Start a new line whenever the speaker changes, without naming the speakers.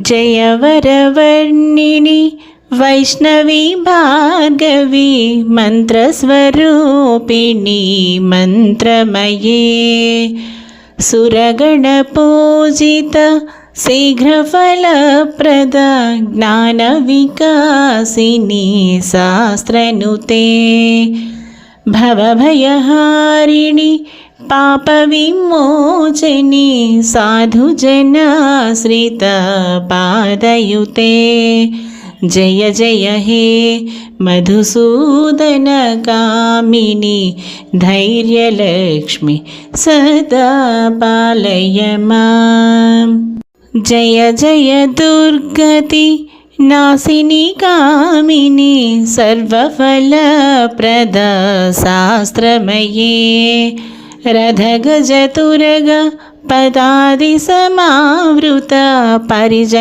जय वरवर्णिनि वैष्णवी भार्गवी मन्त्रस्वरूपिणी मन्त्रमये सुरगणपूजित शीघ्रफलप्रद ज्ञानविकासिनी शास्त्रनुते भवभयहारिणि पापविमोचनी साधुजनाश्रितपादयुते जय जय हे मधुसूदनकामिनी धैर्यलक्ष्मी सदा पालय माम्। जय जय दुर्गति नासिनी कामिनी सर्वफलप्रद शास्त्रमये रथगजतुरग पदादिसमावृत परिजय